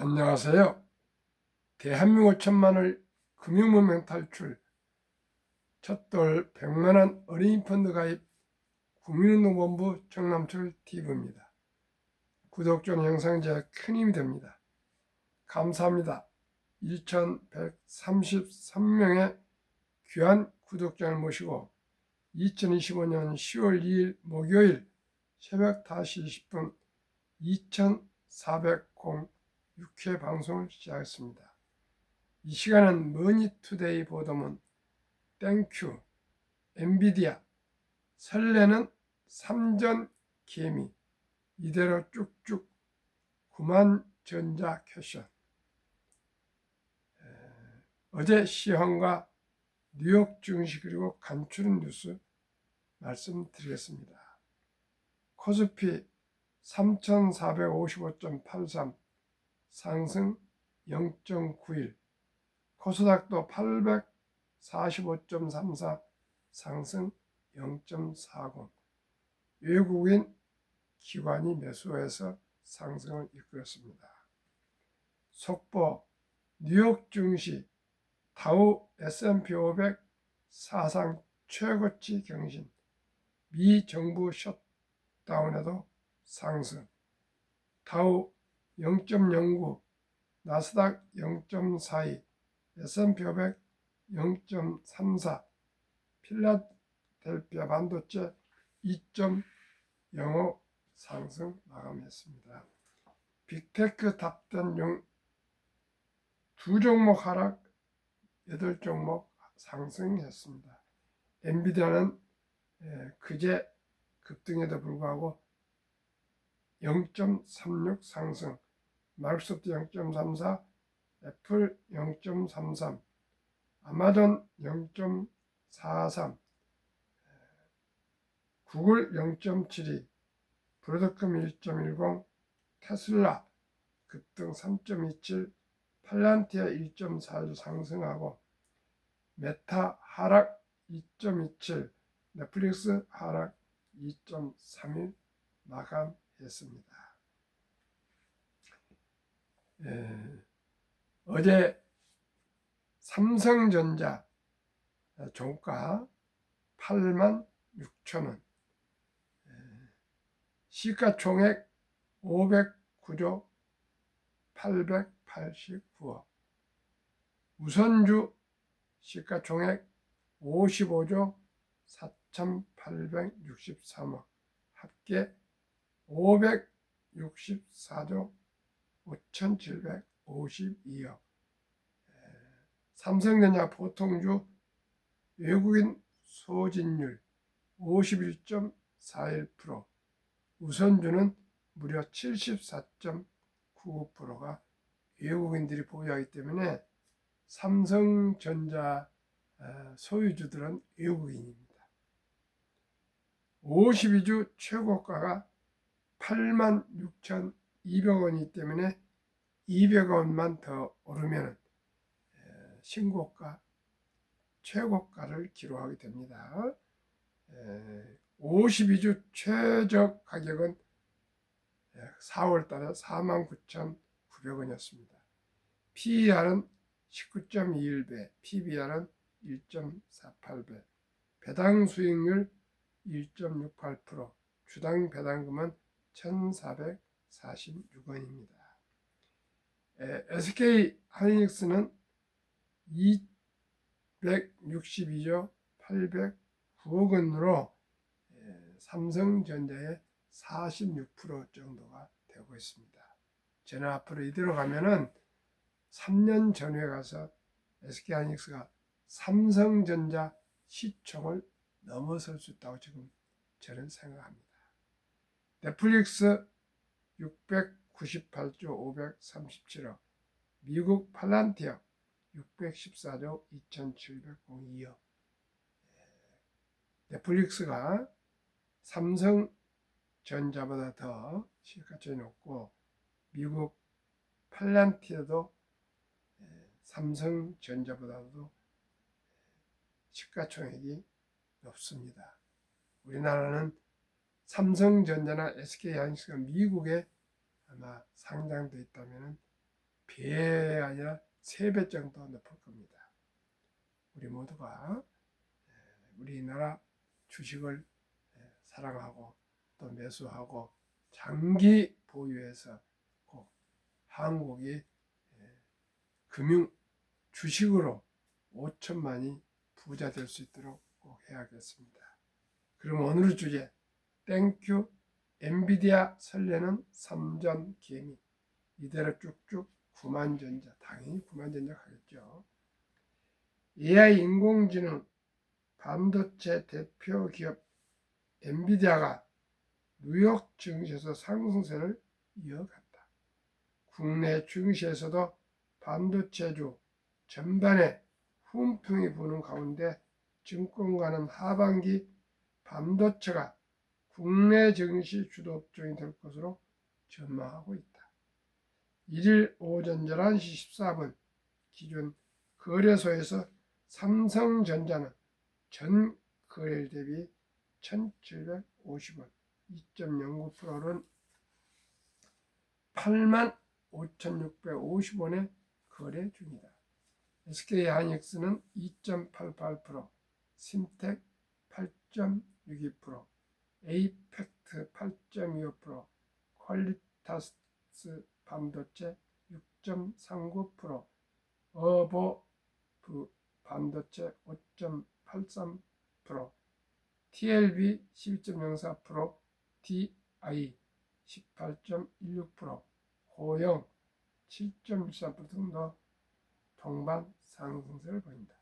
안녕하세요. 대한민국 천만을 금융문명 탈출, 첫돌 100만원 어린이 펀드 가입 국민운동본부 정남철 TV입니다. 구독 중 영상 제작 큰 힘이 됩니다. 감사합니다. 2133명의 귀한 구독자를 모시고 2025년 10월 2일 목요일 새벽 5시 20분 2406회 방송을 시작했습니다. 이 시간은 머니투데이 보도문, 땡큐, 엔비디아, 설레는 삼전 개미, 이대로 쭉쭉 구만전자 캐션, 어제 시황과 뉴욕 증시 그리고 간추린 뉴스 말씀드리겠습니다. 코스피 3455.83 상승 0.91, 코스닥도 845.34 상승 0.40, 외국인 기관이 매수해서 상승을 이끌었습니다. 속보, 뉴욕 증시 다우 S&P 500 사상 최고치 경신, 미 정부 셧다운에도 상승, 다우 0.09, 나스닥 0.42, S&P 500 0.34, 필라델피아 반도체 2.05 상승 마감했습니다. 빅테크 탑10 중 2종목 하락, 8종목 상승했습니다. 엔비디아는 그제 급등에도 불구하고 0.36 상승, 마이크로소프트 0.34, 애플 0.33, 아마존 0.43, 구글 0.72, 브로드컴 1.10, 테슬라 급등 3.27, 팔란티아 1.41 상승하고 메타 하락 2.27, 넷플릭스 하락 2.31 마감했습니다. 어제 삼성전자 종가 86,000원, 시가총액 509조 889억, 우선주 시가총액 55조 4,863억, 합계 564조 5,752억. 삼성전자 보통주 외국인 소진율 51.41%, 우선주는 무려 74.99%가 외국인들이 보유하기 때문에 삼성전자 소유주들은 외국인입니다. 52주 최고가가 86,200원이기 때문에 200원만 더 오르면 신고가 최고가를 기록하게 됩니다. 52주 최저 가격은 4월달에 49,900원이었습니다. PER은 19.21배, PBR은 1.48배, 배당 수익률 1.68%, 주당 배당금은 1,446원입니다. SK 하이닉스는 262조 809억 원으로 삼성전자의 46% 정도가 되고 있습니다. 저는 앞으로 이대로 가면은 3년 전후에 가서 SK 하이닉스가 삼성전자 시총을 넘어설 수 있다고 지금 저는 생각합니다. 넷플릭스 698조 537억, 미국 팔란티어 614조 2702억. 넷플릭스가 삼성전자보다 더 시가총이 높고 미국 팔란티어도 삼성전자보다도 시가총액이 높습니다. 우리나라는 삼성전자나 SK하이닉스가 미국에 아마 상장되어 있다면 배가 아니라 3배 정도 높을 겁니다. 우리 모두가 우리나라 주식을 사랑하고 또 매수하고 장기 보유해서 꼭 한국이 금융 주식으로 5천만이 부자 될 수 있도록 꼭 해야겠습니다. 그럼 오늘 주제 땡큐 엔비디아 설레는 삼전 개미 이대로 쭉쭉 구만전자 당연히 구만전자 가겠죠. AI 인공지능 반도체 대표 기업 엔비디아가 뉴욕 증시에서 상승세를 이어갔다. 국내 증시에서도 반도체주 전반에 훈풍이 부는 가운데 증권가는 하반기 반도체가 국내 증시 주도 업종이 될 것으로 전망하고 있다. 1일 오전 11시 14분 기준 거래소에서 삼성전자는 전 거래일 대비 1,750원 2.09%는 85,650원에 거래 중이다. SK하이닉스는 2.88%, 심텍 8.62%, 에이펙트 8.25%, 퀄리타스 반도체 6.39%, 어버브 반도체 5.83%, TLB 12.04%, DI 18.16%, 고영 7.13% 등도 동반 상승세를 보인다.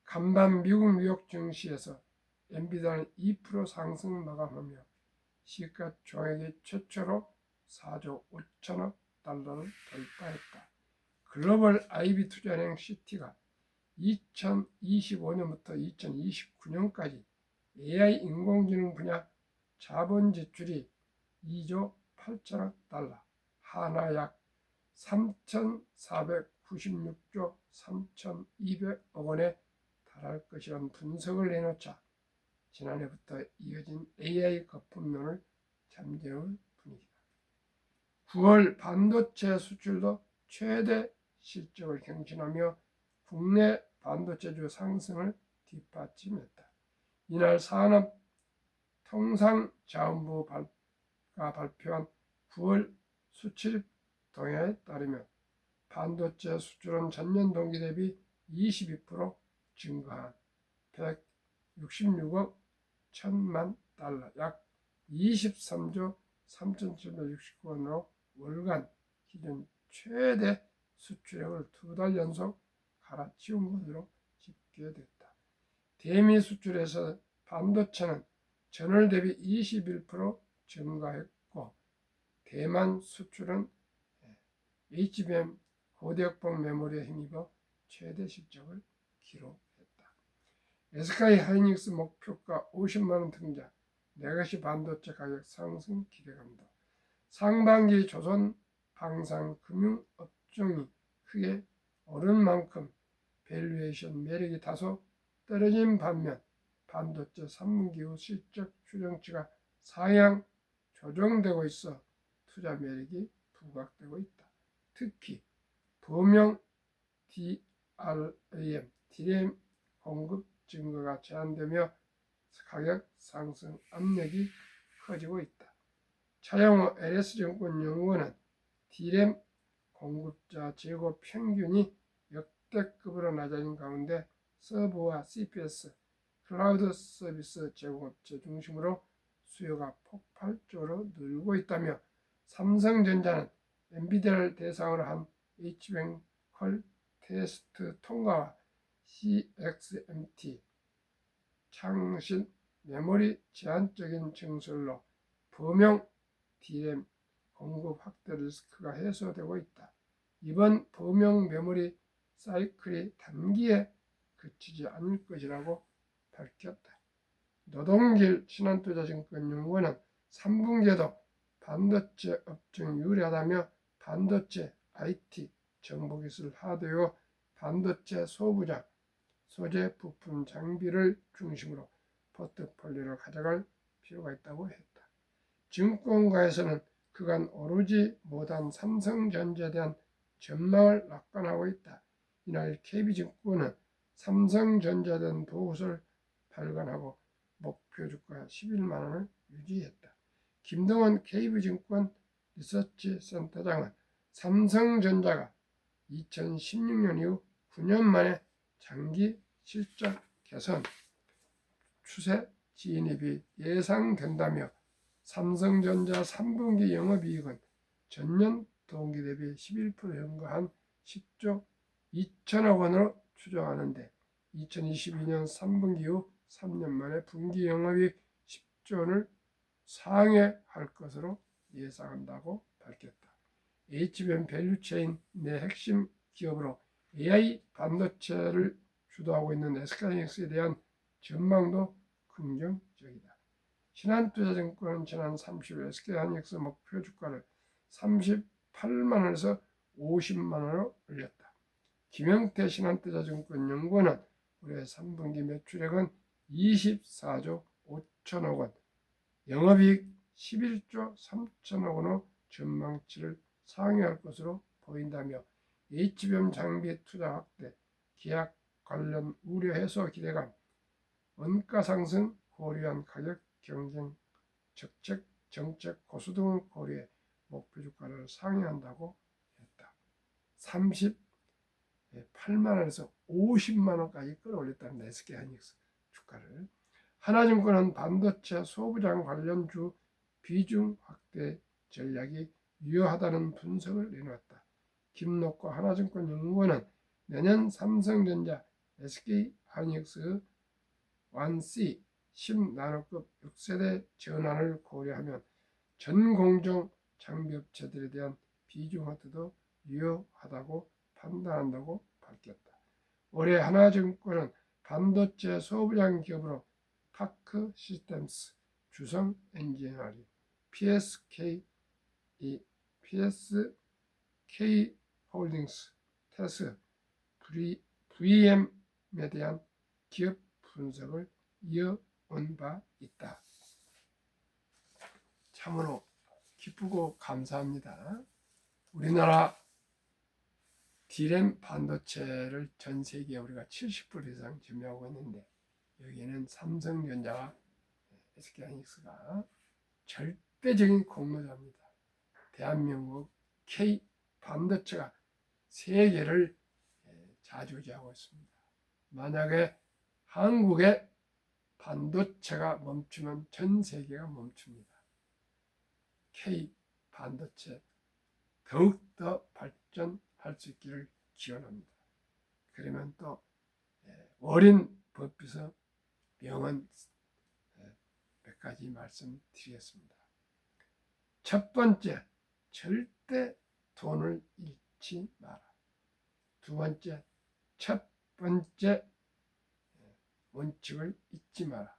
간밤 미국 뉴욕 증시에서 엔비디아는 2% 상승 마감하며 시가총액이 최초로 4조 5천억 달러를 돌파했다. 글로벌 IB 투자은행 시티가 2025년부터 2029년까지 AI 인공지능 분야 자본 지출이 2조 8천억 달러, 하나 약 3,496조 3,200억 원에 달할 것이라는 분석을 내놓자 지난해부터 이어진 AI 거품론을 잠재울 분위기다. 9월 반도체 수출도 최대 실적을 경신하며 국내 반도체주 상승을 뒷받침했다. 이날 산업통상자원부가 발표한 9월 수출입 동향에 따르면 반도체 수출은 전년 동기 대비 22% 증가한 166억 1천만 달러, 약 23조 3,769원으로 월간 기준 최대 수출액을 2달 연속 갈아치운 것으로 집계됐다. 대미 수출에서 반도체는 전월 대비 21% 증가했고 대만 수출은 HBM 고대역폭 메모리에 힘입어 최대 실적을 기록했다. SK하이닉스 목표가 50만원 등장, 레거시 반도체 가격 상승 기대감도. 상반기 조선 방산 금융 업종이 크게 오른 만큼 밸류에이션 매력이 다소 떨어진 반면 반도체 3분기 후 실적 추정치가 상향 조정되고 있어 투자 매력이 부각되고 있다. 특히 범용 DRAM 공급 증가가 제한되며 가격 상승 압력이 커지고 있다. 차영호 LS증권연구원은 DRAM 공급자 재고 평균이 역대급으로 낮아진 가운데 서버와 CPS, 클라우드 서비스 제공업체 중심으로 수요가 폭발적으로 늘고 있다며 삼성전자는 엔비디아를 대상으로 한 HBM 퀄 테스트 통과와 CXMT 창신 메모리 제한적인 증설로 범용 DRAM 공급 확대 리스크가 해소되고 있다. 이번 범용 메모리 사이클이 단기에 그치지 않을 것이라고 밝혔다. 노동길 신한투자증권연구원은 3분기에도 반도체 업종이 유리하다며 반도체, IT, 정보기술, 하드웨어, 반도체 소부장, 소재 부품 장비를 중심으로 포트폴리오를 가져갈 필요가 있다고 했다. 증권가에서는 그간 오로지 못한 삼성전자에 대한 전망을 낙관하고 있다. 이날 KB증권은 삼성전자 등 보고서를 발간하고 목표 주가 11만 원을 유지했다. 김동원 KB증권 리서치 센터장은 삼성전자가 2016년 이후 9년 만에 장기 실적 개선 추세 진입이 예상된다며 삼성전자 3분기 영업이익은 전년 동기 대비 11% 증가한 10조 2천억 원으로 추정하는데 2022년 3분기 후 3년 만에 분기 영업이익 10조 원을 상회할 것으로 예상한다고 밝혔다. HBM 밸류체인 내 핵심 기업으로 AI 반도체를 주도하고 있는 SK하이닉스에 대한 전망도 긍정적이다. 신한투자증권은 지난 30일 SK하이닉스 목표 주가를 38만 원에서 50만 원으로 올렸다. 김영태 신한투자증권 연구원은 올해 3분기 매출액은 24조 5천억 원, 영업이익 11조 3천억 원으로 전망치를 상회할 것으로 보인다며 HBM 장비 투자 확대, 계약 관련 우려 해소 기대감, 원가 상승 고려한 가격 경쟁 정책 고수 등을 고려해 목표 주가를 상회한다고 했다. 38만 원에서 50만 원까지 끌어올렸다는 SK하이닉스 주가를. 하나증권은 반도체 소부장 관련주 비중 확대 전략이 유효하다는 분석을 내놓았다. 김록과 하나증권 연구원은 내년 삼성전자 SK하이닉스 1C 10나노급 6세대 전환을 고려하면 전공정 장비업체들에 대한 비중 확대도 유효하다고 판단한다고 밝혔다. 올해 하나증권은 반도체 소부장 기업으로 파크 시스템스, 주성 엔지니어링, PSK 홀딩스, 테스, VM에 대한 기업 분석을 이어온 바 있다. 참으로 기쁘고 감사합니다. 우리나라 D램 반도체를 전 세계에 우리가 70% 이상 점유하고 있는데 여기에는 삼성전자와 SK하이닉스가 절대적인 공로자입니다. 대한민국 K 반도체가 세계를 좌지우지하고 있습니다. 만약에 한국의 반도체가 멈추면 전 세계가 멈춥니다. K 반도체 더욱더 발전할 수 있기를 기원합니다. 그러면 또 어린 법비서 명언 몇 가지 말씀드리겠습니다. 첫 번째, 절대 돈을 잃지 마라. 두 번째, 첫 번째 원칙을 잊지 마라.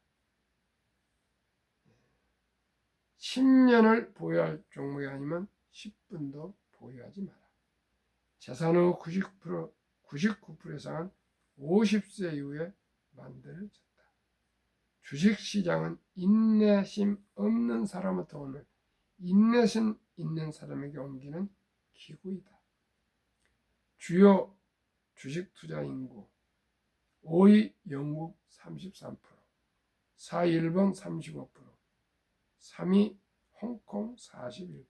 10년을 보유할 종목이 아니면 10분도 보유하지 마라. 재산의 99% 이상은 50세 이후에 만들어졌다. 주식시장은 인내심 없는 사람의 돈을 인내심 있는 사람에게 옮기는 기구이다. 주요 주식 투자 인구 5위 영국 33%, 4위 일본 35%, 3위 홍콩 41%,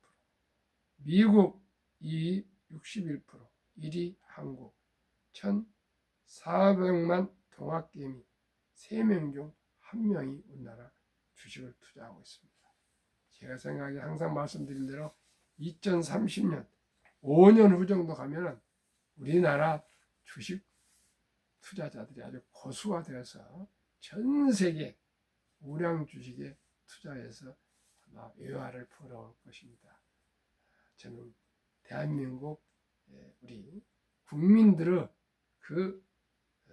미국 2위 61%, 1위 한국. 1,400만 동학개미 3명 중 1명이 우리나라 주식을 투자하고 있습니다. 제가 생각에 항상 말씀드린 대로 2030년 5년 후 정도 가면은 우리나라 주식 투자자들이 아주 고수화되어서 전 세계 우량 주식에 투자해서 아마 외화를 벌어올 것입니다. 저는 대한민국 우리 국민들의 그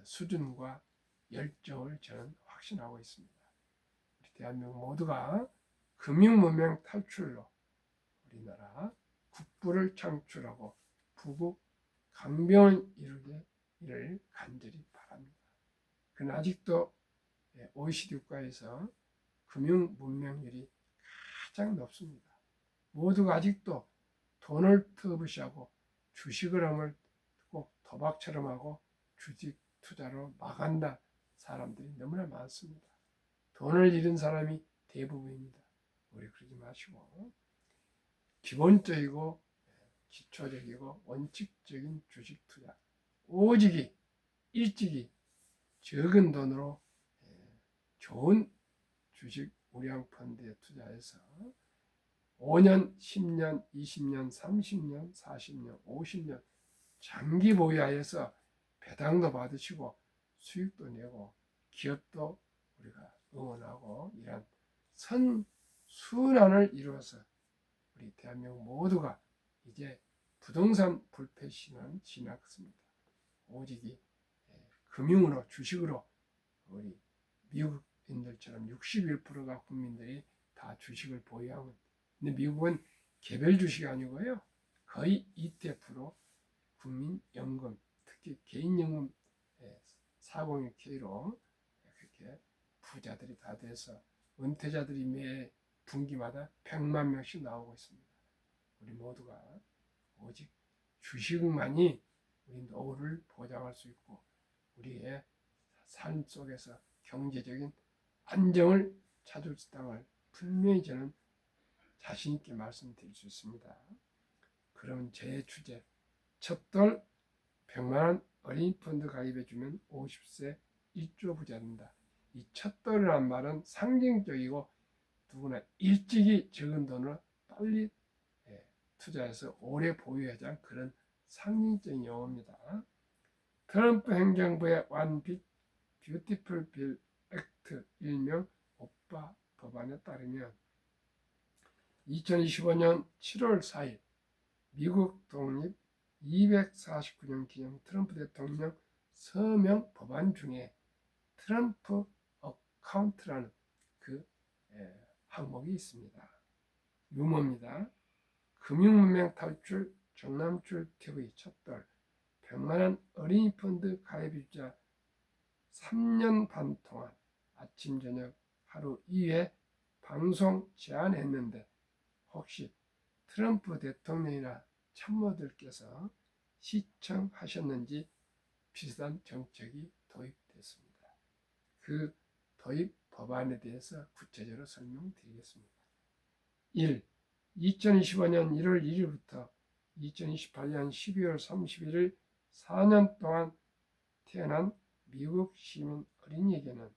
수준과 열정을 저는 확신하고 있습니다. 우리 대한민국 모두가 금융문명 탈출로 우리나라 국부를 창출하고 부국 강병을 이루기를 간절히 바랍니다. 그러나 아직도 OECD 국가에서 금융 문명률이 가장 높습니다. 모두가 아직도 돈을 터부시하고 주식을 하면 꼭 도박처럼 하고 주식 투자로 망한다 사람들이 너무나 많습니다. 돈을 잃은 사람이 대부분입니다. 우리 그러지 마시고 기본적이고 기초적이고 원칙적인 주식 투자, 오직이 일찍이 적은 돈으로 좋은 주식 우량 펀드에 투자해서 5년, 10년, 20년, 30년, 40년, 50년 장기 보유하여서 배당도 받으시고 수익도 내고 기업도 우리가 응원하고 이런 선순환을 이루어서 우리 대한민국 모두가 이제 부동산 불패시는 지났습니다. 오직이 금융으로 주식으로 우리 미국인들처럼 61%가 국민들이 다 주식을 보유하고, 근데 미국은 개별 주식이 아니고요, 거의 ETF로 국민연금, 특히 개인연금 401K로 그렇게 부자들이 다 돼서 은퇴자들이 매 분기마다 100만 명씩 나오고 있습니다. 우리 모두가 오직 주식만이 우리 노후를 보장할 수 있고 우리의 삶 속에서 경제적인 안정을 찾을 수 있다는 분명히 저는 자신 있게 말씀드릴 수 있습니다. 그럼 제 주제, 첫돌 100만원 어린이 펀드 가입해주면 50세 1조 부자 된다. 이 첫돌이라는 말은 상징적이고 누구나 일찍이 적은 돈을 빨리 투자해서 오래 보유하자 그런 상징적인 용어입니다. 트럼프 행정부의 One Big Beautiful Bill Act 일명 오빠 법안에 따르면 2025년 7월 4일 미국 독립 249년 기념 트럼프 대통령 서명 법안 중에 트럼프 어카운트라는 그 항목이 있습니다. 유머입니다. 금융문명 탈출 정남출 TV 첫돌 100만원 어린이 펀드 가입자 3년 반 동안 아침 저녁 하루 2회 방송 제안했는데 혹시 트럼프 대통령이나 참모들께서 시청하셨는지 비슷한 정책이 도입됐습니다. 그 도입 법안에 대해서 구체적으로 설명드리겠습니다. 1. 2025년 1월 1일부터 2028년 12월 31일 4년 동안 태어난 미국 시민 어린이에게는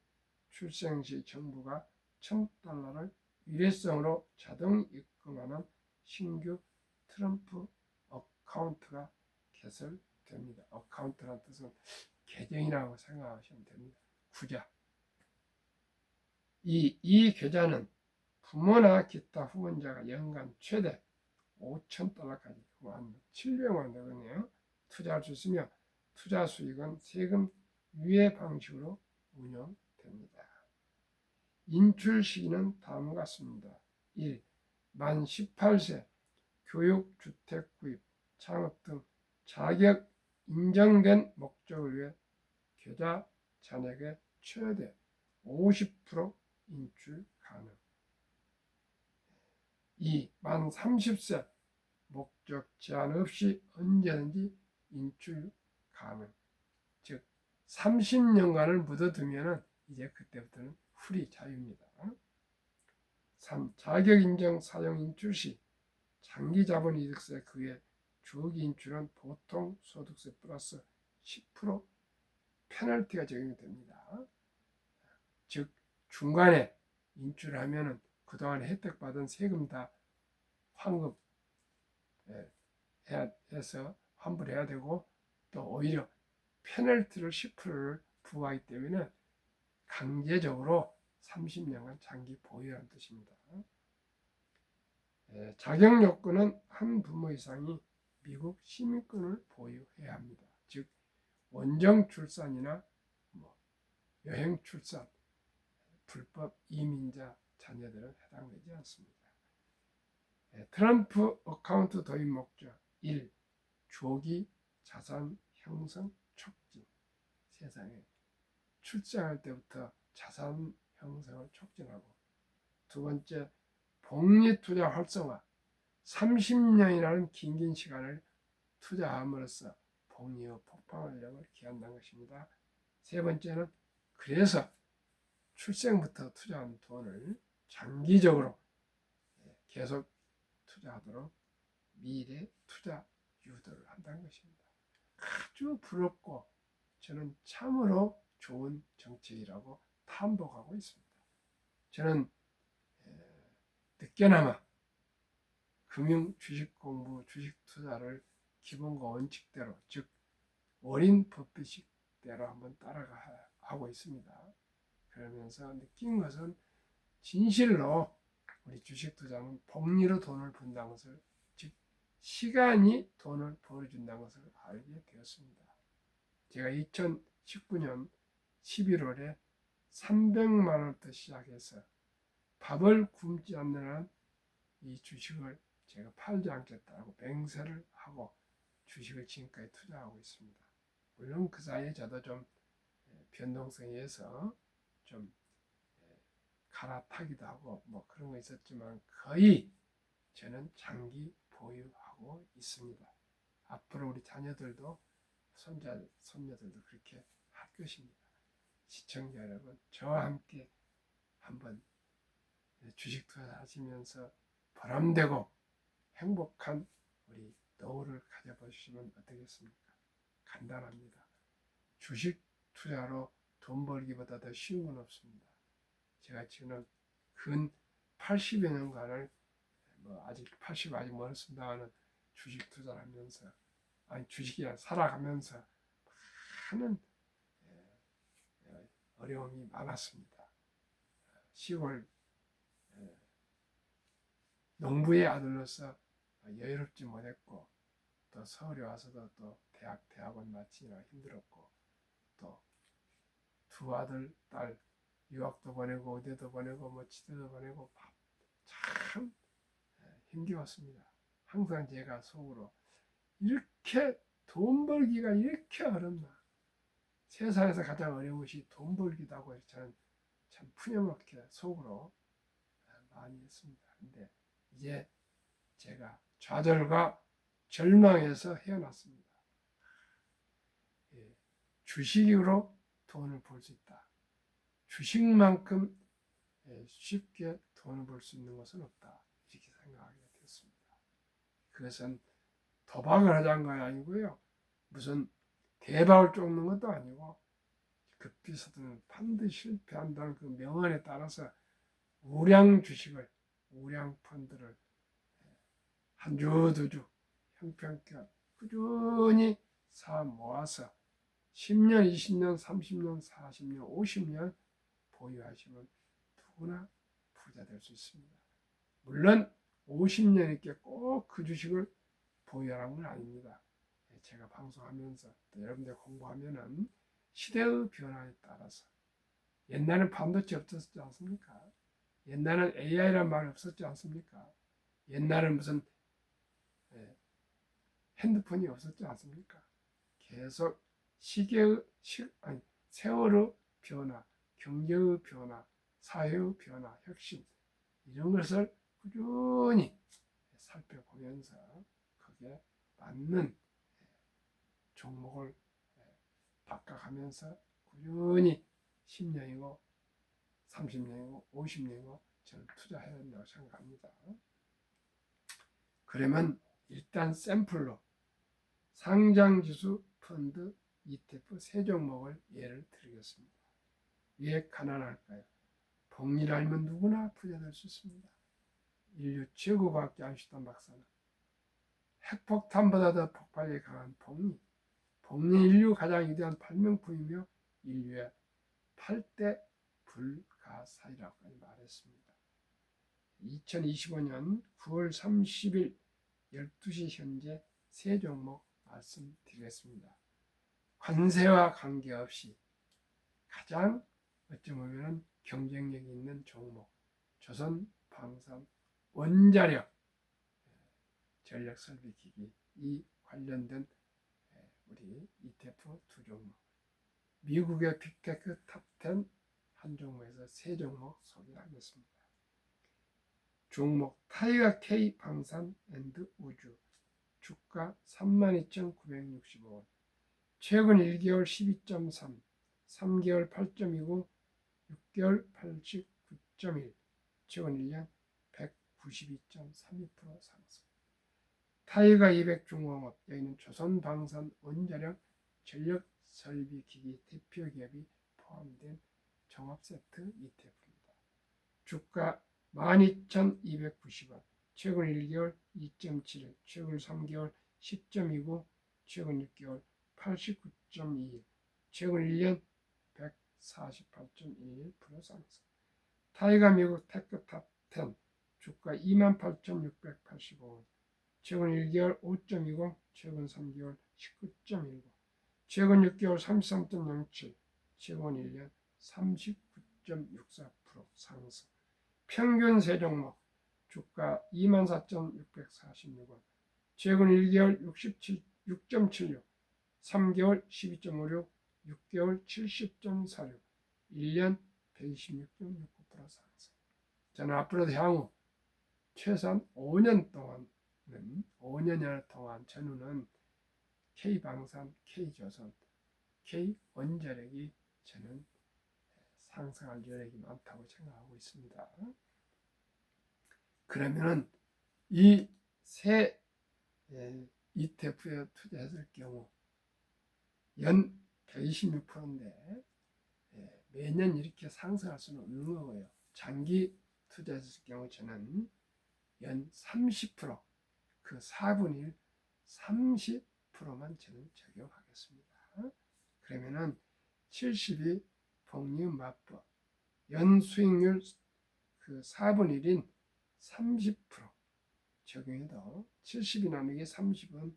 출생 시 정부가 $1,000를 일회성으로 자동 입금하는 신규 트럼프 어카운트가 개설됩니다. 어카운트라는 뜻은 계정이라고 생각하시면 됩니다. 구자. 이 계좌는 부모나 기타 후원자가 연간 최대 $5,000까지 한 700만 되거든요. 투자할 수 있으며 투자 수익은 세금 유예 방식으로 운영됩니다. 인출 시기는 다음과 같습니다. 1. 만 18세 교육, 주택 구입, 창업 등 자격 인정된 목적을 위해 계좌 잔액의 최대 50% 인출 가능. 2. 만 30세 목적 제한 없이 언제든지 인출 가능. 즉 30년간을 묻어두면 이제 그때부터는 풀이 자유입니다. 3. 자격인정 사용 인출 시 장기 자본 이득세 그외 주기 인출은 보통 소득세 플러스 10% 페널티가 적용이 됩니다. 즉 중간에 인출하면은 그동안 혜택 받은 세금 다 환급 해서 환불해야 되고 또 오히려 페널티를 10%를 부과하기 때문에 강제적으로 30년간 장기 보유라는 뜻입니다. 자격 요건은 한 부모 이상이 미국 시민권을 보유해야 합니다. 즉 원정 출산이나 여행 출산, 불법 이민자 자녀들은 해당되지 않습니다. 트럼프 어카운트 도입 목적 1. 조기 자산 형성 촉진. 세상에 출생할 때부터 자산 형성을 촉진하고, 두 번째 복리 투자 활성화. 30년이라는 긴 시간을 투자함으로써 복리의 폭발력을 기한다는 것입니다. 세 번째는 그래서 출생부터 투자한 돈을 장기적으로 계속 투자하도록 미래 투자 유도를 한다는 것입니다. 아주 부럽고 저는 참으로 좋은 정책이라고 탐복하고 있습니다. 저는 늦게나마 금융 주식 공부, 주식 투자를 기본과 원칙대로, 즉 어린 법비식대로 한번 따라가고 있습니다. 그러면서 느낀 것은 진실로 우리 주식 투자는 복리로 돈을 번다는 것을, 즉 시간이 돈을 벌어준다는 것을 알게 되었습니다. 제가 2019년 11월에 300만 원부터 시작해서 밥을 굶지 않는 한 이 주식을 제가 팔지 않겠다고 맹세를 하고 주식을 지금까지 투자하고 있습니다. 물론 그 사이에 저도 좀 변동성에서 좀 갈아타기도 하고 뭐 그런 거 있었지만 거의 저는 장기 보유하고 있습니다. 앞으로 우리 자녀들도 손녀들도 그렇게 할 것입니다. 시청자 여러분, 저와 함께 한번 주식 투자하시면서 보람되고 행복한 우리 노후를 가져보시면 어떻겠습니까? 간단합니다. 주식 투자로 돈 벌기보다 더 쉬운 건 없습니다. 제가 지금 근 80여 년간을 아직 80 아직 멀었습니다만 주식 투자를 하면서 주식이야 살아가면서 많은 어려움이 많았습니다. 시골 농부의 아들로서 여유롭지 못했고 또 서울에 와서도 또 대학원 마치느라 힘들었고 또 두 아들 딸 유학도 보내고 어디도 보내고 뭐 지도도 보내고 참 힘겨웠습니다. 항상 제가 속으로 이렇게 돈 벌기가 이렇게 어렵나, 세상에서 가장 어려운 것이 돈 벌기도 하고 저는 참 푸념없게 속으로 많이 했습니다. 근데 이제 제가 좌절과 절망에서 헤어났습니다. 주식으로 돈을 벌 수 있다. 주식만큼 쉽게 돈을 벌 수 있는 것은 없다. 이렇게 생각하게 됐습니다. 그것은 도박을 하자는 건 아니고요. 무슨 대박을 쫓는 것도 아니고 급비서든 반드시 실패한다는 그 명언에 따라서 우량 주식을, 우량 펀드를 한 주, 두 주, 형편없게 꾸준히 사 모아서 10년, 20년, 30년, 40년, 50년 보유하시면 누구나 부자 될 수 있습니다. 물론 50년 있게 꼭 그 주식을 보유하라는 건 아닙니다. 제가 방송하면서 또 여러분들 공부하면은 시대의 변화에 따라서 옛날엔 반도체 없었지 않습니까? 옛날엔 AI란 말 없었지 않습니까? 옛날엔 무슨 핸드폰이 없었지 않습니까? 계속 세월의 변화, 경제의 변화, 사회의 변화, 혁신 이런 것을 꾸준히 살펴보면서 거기에 맞는 종목을 바꿔가면서 꾸준히 10년이고 30년이고 50년이고 저는 투자해야 된다고 생각합니다. 그러면 일단 샘플로 상장지수 펀드 ETF 세 종목을 예를 들겠습니다. 왜 가난할까요? 복리를 알면 누구나 부자 될 수 있습니다. 인류 최고 과학자 아인슈타인 박사는 핵폭탄보다 더 폭발력이 강한 복리, 인류 가장 위대한 발명품이며 인류의 8대 불가사의라고 말했습니다. 2025년 9월 30일 12시 현재 세 종목 말씀드리겠습니다. 관세와 관계없이 가장 어찌 보면 경쟁력이 있는 종목, 조선방산 원자력 전력설비기기 이 관련된 우리 ETF 두 종목, 미국의 빅테크 탑10 한 종목에서 세 종목 소개하겠습니다. 종목 타이거 K 방산 앤드 우주 주가 32,965원. 최근 1개월 12.3, 3개월 8.29, 6개월 89.1, 최근 1년 192.32% 상승. 타이가 200 중공업, 여기는 조선방산 원자력 전력설비기기 대표기업이 포함된 종합세트 ETF입니다. 주가 12,290원, 최근 1개월 2.71, 최근 3개월 10.29, 최근 6개월 89.21, 최근 1년 148.11% 상승. 타이가 미국 테크탑 10, 주가 28,685원, 최근 1개월 5.20, 최근 3개월 19.19, 최근 6개월 33.07, 최근 1년 39.64% 상승. 평균 세종목 주가 24,646원, 최근 1개월 6.76, 3개월 12.56, 6개월 70.46, 1년 126.69% 상승. 저는 앞으로도 향후 최소한 5년 동안 전후는 K방산, K조선, K원자력이 저는 상승할 여력이 많다고 생각하고 있습니다. 그러면은 이 세 ETF에 투자했을 경우 연 126%인데 매년 이렇게 상승할 수는 없는 거고요. 장기 투자했을 경우 저는 연 30%, 그 4분의 1, 30%만 저는 적용하겠습니다. 그러면은 72 복리음 맞법 연 수익률 그 4분의 1인 30% 적용해도 70이 나누기 30은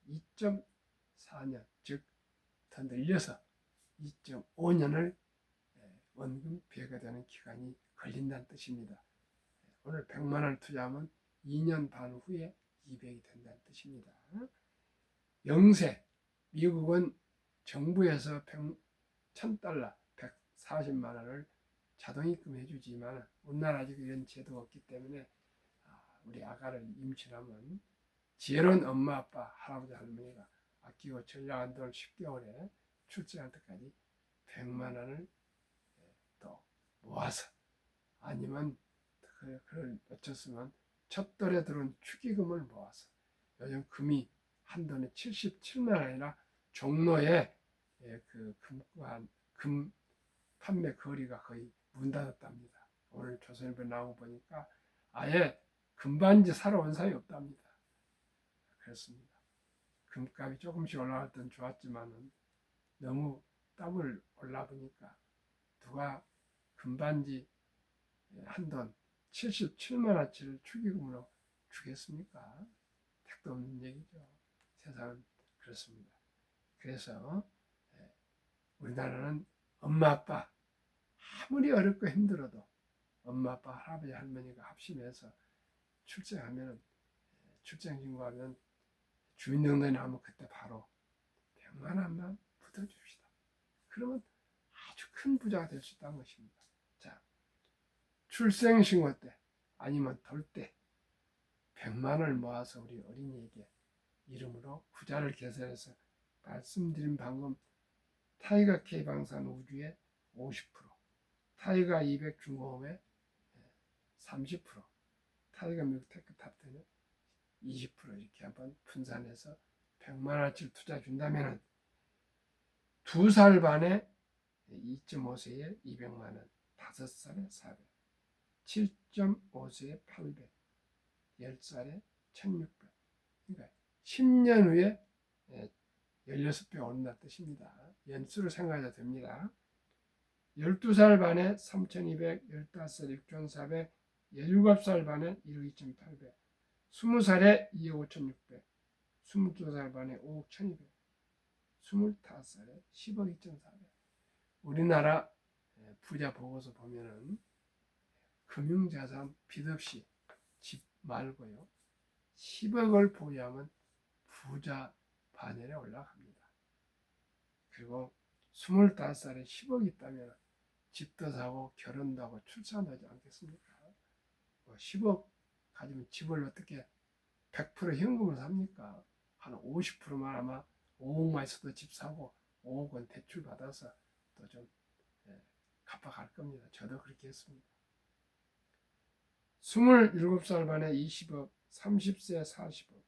2.4년, 즉 더 늘려서 2.5년을 원금 배가되는 기간이 걸린다는 뜻입니다. 오늘 100만 원을 투자하면 2년 반 후에 200이 된다는 뜻입니다. 영세, 미국은 정부에서 $1,000, 140만 원을 자동입금해 주지만 우리나라 아직 이런 제도가 없기 때문에 우리 아가를 임신하면 지혜로운 엄마, 아빠, 할아버지, 할머니가 아끼고 전략한 돈을 10개월에 출생할 때까지 100만 원을 또 모아서 아니면 그걸 어쩌으면 첫 달에 들어온 축의금을 모아서 요즘 금이 한 돈에 77만 원이나 종로에 그 금 판매 거리가 거의 문 닫았답니다. 오늘 조선일보 나오고 보니까 아예 금반지 사러 온 사람이 없답니다. 그렇습니다. 금값이 조금씩 올라갈 땐 좋았지만은 너무 더블 올라보니까 누가 금반지 한 돈 77만 원치를 축의금으로 주겠습니까? 택도 없는 얘기죠. 세상은 그렇습니다. 그래서 우리나라는 엄마 아빠 아무리 어렵고 힘들어도 엄마 아빠 할아버지 할머니가 합심해서 출생하면 출생신고하면 주민등록에 나오면 그때 바로 100만 원만 붙여줍시다. 그러면 아주 큰 부자가 될 수 있다는 것입니다. 자, 출생신고 때 아니면 돌 때 100만 원을 모아서 우리 어린이에게 이름으로 부자를 개설해서 말씀드린 방금 타이거 K방산 우주의 50%, 타이거 200 중공업의 30%, 타이거 미국 테크탑10의 20% 이렇게 한번 분산해서 100만 원어치를 투자 준다면 2살 반에 2.5세에 200만 원, 5살에 400, 7.5세에 800, 10살에 1600. 그러니까 10년 후에 16배 오른다는 뜻입니다. 연수를 생각해도 됩니다. 12살 반에 3200, 15살 6400, 17살 반에 1억 2800, 20살에 2억 5600, 22살 반에 5억 1200, 25살에 10억 2400. 우리나라 부자 보고서 보면은 금융자산 빚 없이 집 말고요 10억을 보유하면 부자 반열에 올라갑니다. 그리고 25살에 10억이 있다면 집도 사고 결혼도 하고 출산도 하지 않겠습니까? 10억 가지면 집을 어떻게 100% 현금으로 삽니까? 한 50%만 아마 5억만 있어도 집 사고 5억은 대출 받아서 또 좀 갚아갈 겁니다. 저도 그렇게 했습니다. 27살 반에 20억, 30세 40억,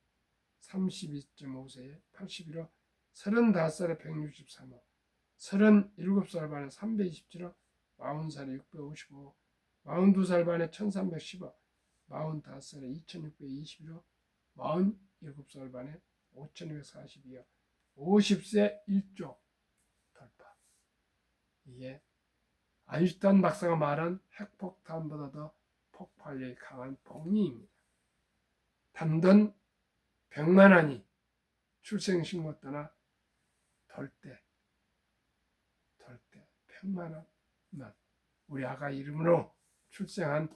32.5세에 81억, 35살에 163억, 37살 반에 327억, 40살에 655억, 42살 반에 1310억, 45살에 2621억, 47살 반에 5242억, 50세 1조 돌파. 이게 아인슈타인 박사가 말한 핵폭탄보다 더 폭발력이 강한 복리입니다. 단돈 100만 원이 출생신고 떠나 돌 때 100만 원만 우리 아가 이름으로 출생한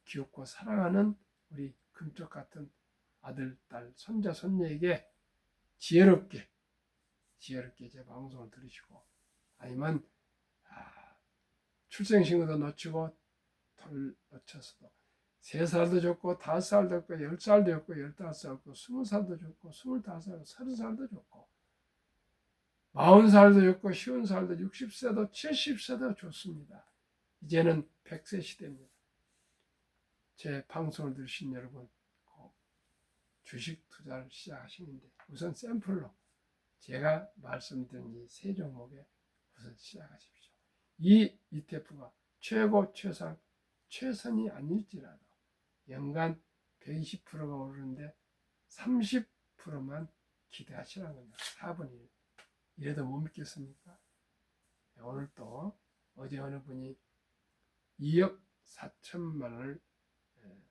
귀엽고 사랑하는 우리 금쪽 같은 아들, 딸, 손자, 손녀에게 지혜롭게 제 방송을 들으시고 아니면 출생신고도 놓치고 돌 놓쳤어도 3살도 좋고 5살도 좋고 10살도 좋고 15살도 좋고 20살도 좋고 25살도 30살도 좋고 40살도 좋고 50살도 60세도 70세도 좋습니다. 이제는 100세 시대입니다. 제 방송을 들으신 여러분 꼭 주식 투자를 시작하시는데 우선 샘플로 제가 말씀드린 이 세 종목에 우선 시작하십시오. 이 ETF가 최고 최상 최선이 아닐지라도 연간 120%가 오르는데 30%만 기대하시라는 겁니다. 4분의 1. 이래도 못 믿겠습니까? 오늘 또 어제 어느 분이 2억 4천만 원을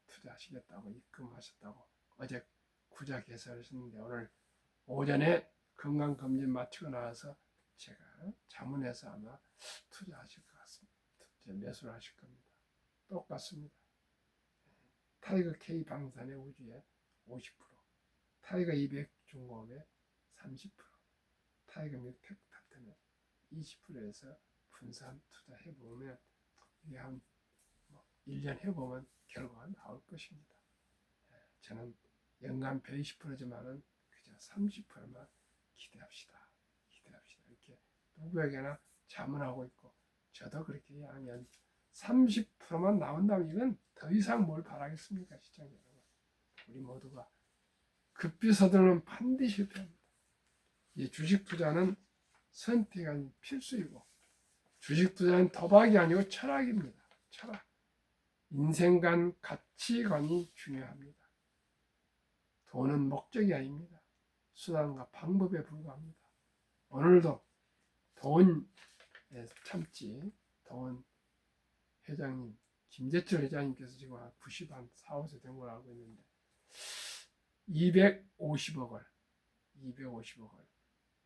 투자하시겠다고 입금하셨다고 어제 구자 개설하셨는데 오늘 오전에 건강검진 마치고 나와서 제가 자문해서 아마 투자하실 것 같습니다. 매수를 하실 겁니다. 똑같습니다. 타이거 K 방산의 우주에 50%, 타이거 200 중공업에 30%, 타이거 뮤텍 타튼에 20%에서 분산 투자해보면 이게 한 1년 해보면 결과가 나올 것입니다. 저는 연간 120%지만은 그저 30%만 기대합시다. 이렇게 누구에게나 자문하고 있고 저도 그렇게 하면 30%만 나온다면 이건 더 이상 뭘 바라겠습니까? 시청자 여러분. 우리 모두가 급비 서두르면 반드시 실패합니다. 이 주식 투자는 선택이 아닌 필수이고 주식 투자는 도박이 아니고 철학입니다. 철학. 인생관 가치관이 중요합니다. 돈은 목적이 아닙니다. 수단과 방법에 불과합니다. 오늘도 돈 참지 돈 회장님 김재철 회장님께서 지금 한 90한 4, 5세 된 걸 알고 있는데 250억을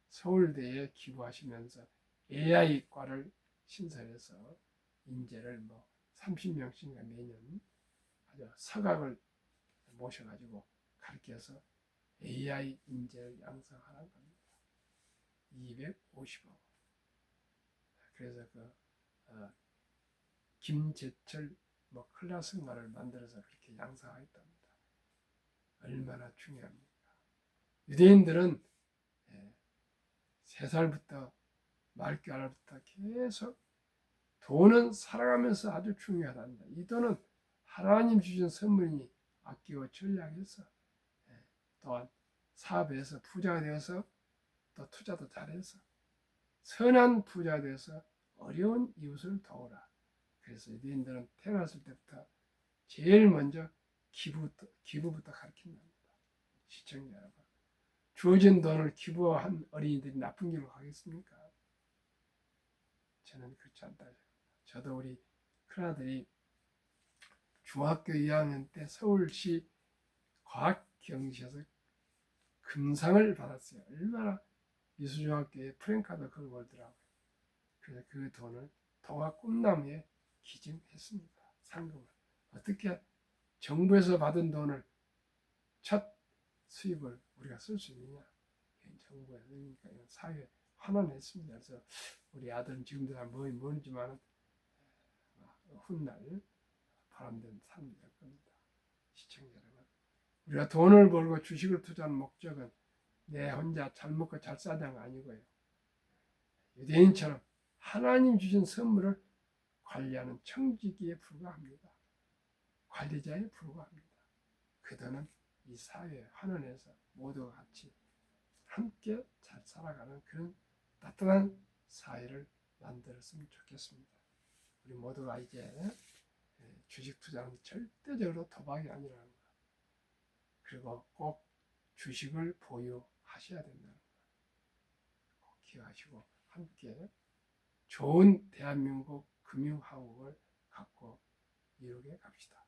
서울대에 기부하시면서 AI과를 신설해서 인재를 30명씩 매년 아주 서각을 모셔가지고 가르쳐서 AI 인재를 양성하라는 겁니다. 250억. 그래서 김재철 클래스가를 만들어서 그렇게 양성하겠답니다. 얼마나 중요합니까? 유대인들은 3살부터 말귀알부터 계속 돈은 살아가면서 아주 중요하답니다. 이 돈은 하나님 주신 선물이니 아끼고 전략해서 또한 사업에서 부자가 되어서 또 투자도 잘해서 선한 부자가 되어서 어려운 이웃을 도우라. 그래서 유대인들은 태어났을 때부터 제일 먼저 기부부터 가르친답니다. 시청자 여러분, 주어진 돈을 기부한 어린이들이 나쁜 길로 가겠습니까? 저는 그렇지 않다. 저도 우리 큰아들이 중학교 2학년 때 서울시 과학경시에서 금상을 받았어요. 얼마나 미수중학교에 프랭카드 그걸 걸더라고요. 그래서 그 돈을 동학 꿈나무에 기증했습니다. 상금을. 어떻게 정부에서 받은 돈을 첫 수입을 우리가 쓸 수 있느냐? 정부에서 그러니까 사회 환원했습니다. 그래서 우리 아들은 지금도 다 모르지만 훗날 바람된 삶이 될 겁니다. 시청자 여러분, 우리가 돈을 벌고 주식을 투자하는 목적은 내 혼자 잘 먹고 잘 사자가 아니고요. 유대인처럼 하나님 주신 선물을 관리하는 청지기에 불과합니다. 관리자에 불과합니다. 그 돈은 이 사회에 환원해서 모두가 같이 함께 잘 살아가는 그런 따뜻한 사회를 만들었으면 좋겠습니다. 우리 모두가 이제 주식 투자는 절대적으로 도박이 아니라는 거. 그리고 꼭 주식을 보유하셔야 된다는 거. 꼭 기억하시고 함께 좋은 대한민국 금융화국을 갖고 이루게 갑시다.